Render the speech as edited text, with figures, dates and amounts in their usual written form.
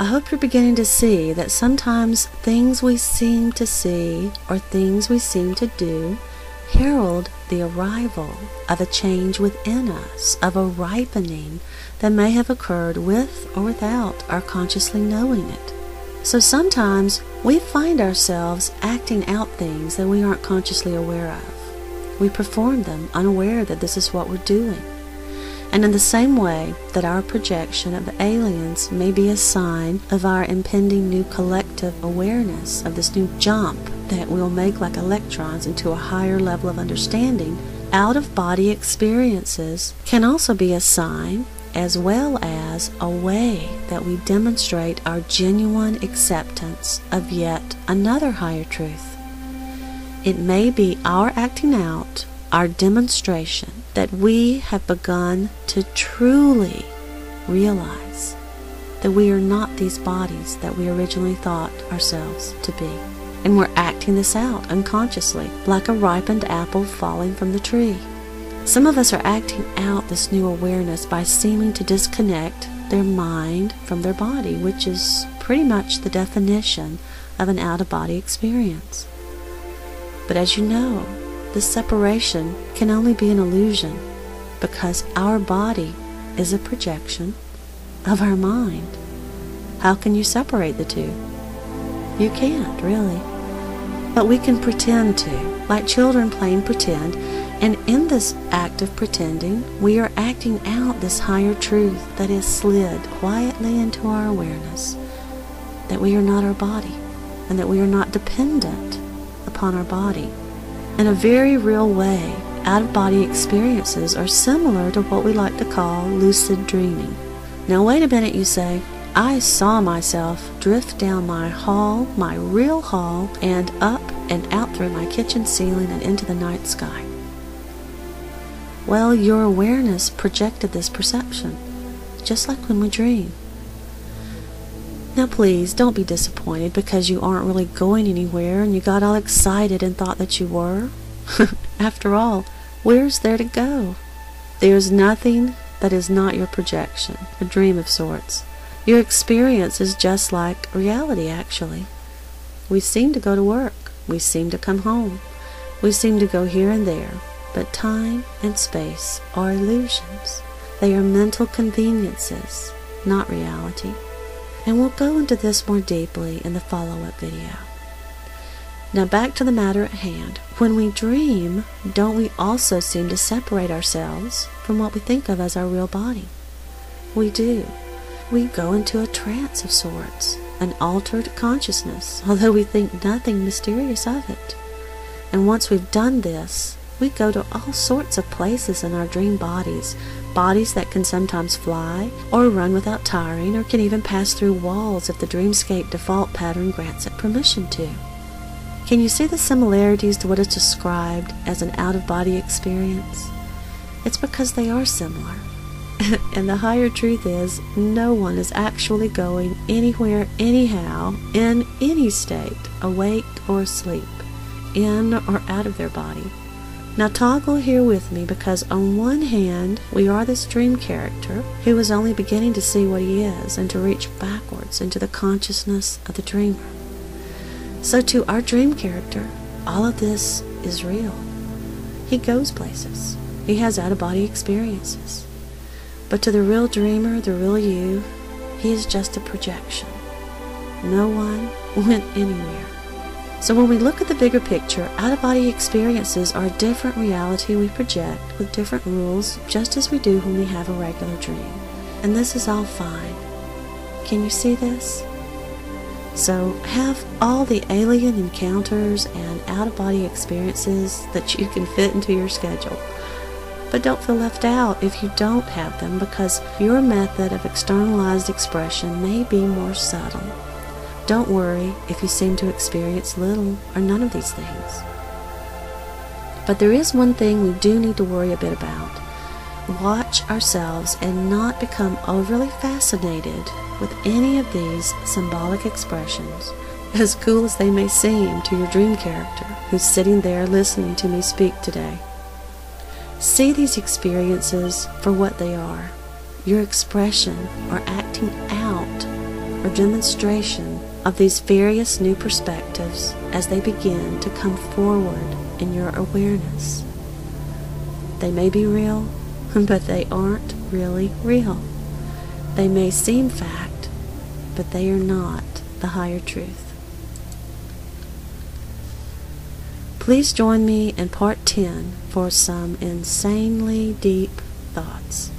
I hope you're beginning to see that sometimes things we seem to see or things we seem to do herald the arrival of a change within us, of a ripening that may have occurred with or without our consciously knowing it. So sometimes we find ourselves acting out things that we aren't consciously aware of. We perform them unaware that this is what we're doing. And in the same way that our projection of aliens may be a sign of our impending new collective awareness of this new jump that we'll make like electrons into a higher level of understanding, out-of-body experiences can also be a sign as well as a way that we demonstrate our genuine acceptance of yet another higher truth. It may be our acting out, our demonstration, that we have begun to truly realize that we are not these bodies that we originally thought ourselves to be. And we're acting this out unconsciously, like a ripened apple falling from the tree. Some of us are acting out this new awareness by seeming to disconnect their mind from their body, which is pretty much the definition of an out-of-body experience. But as you know, this separation can only be an illusion because our body is a projection of our mind. How can you separate the two? You can't, really. But we can pretend to, like children playing pretend, and in this act of pretending, we are acting out this higher truth that is slid quietly into our awareness, that we are not our body, and that we are not dependent upon our body. In a very real way, out-of-body experiences are similar to what we like to call lucid dreaming. Now wait a minute, you say. I saw myself drift down my hall, my real hall, and up and out through my kitchen ceiling and into the night sky. Well, your awareness projected this perception, just like when we dream. Now please, don't be disappointed because you aren't really going anywhere and you got all excited and thought that you were. After all, where's there to go? There's nothing that is not your projection, a dream of sorts. Your experience is just like reality, actually. We seem to go to work. We seem to come home. We seem to go here and there. But time and space are illusions. They are mental conveniences, not reality. And we'll go into this more deeply in the follow-up video. Now back to the matter at hand. When we dream, don't we also seem to separate ourselves from what we think of as our real body? We do. We go into a trance of sorts, an altered consciousness, although we think nothing mysterious of it. And once we've done this, we go to all sorts of places in our dream bodies, bodies that can sometimes fly, or run without tiring, or can even pass through walls if the dreamscape default pattern grants it permission to. Can you see the similarities to what is described as an out-of-body experience? It's because they are similar. And the higher truth is, no one is actually going anywhere anyhow, in any state, awake or asleep, in or out of their body. Now toggle here with me, because on one hand, we are this dream character who is only beginning to see what he is and to reach backwards into the consciousness of the dreamer. So to our dream character, all of this is real. He goes places. He has out-of-body experiences. But to the real dreamer, the real you, he is just a projection. No one went anywhere. So when we look at the bigger picture, out-of-body experiences are a different reality we project with different rules, just as we do when we have a regular dream. And this is all fine. Can you see this? So have all the alien encounters and out-of-body experiences that you can fit into your schedule. But don't feel left out if you don't have them, because your method of externalized expression may be more subtle. Don't worry if you seem to experience little or none of these things. But there is one thing we do need to worry a bit about. Watch ourselves and not become overly fascinated with any of these symbolic expressions, as cool as they may seem to your dream character who's sitting there listening to me speak today. See these experiences for what they are, your expression or acting out or demonstration of these various new perspectives as they begin to come forward in your awareness. They may be real, but they aren't really real. They may seem fact, but they are not the higher truth. Please join me in part 10 for some insanely deep thoughts.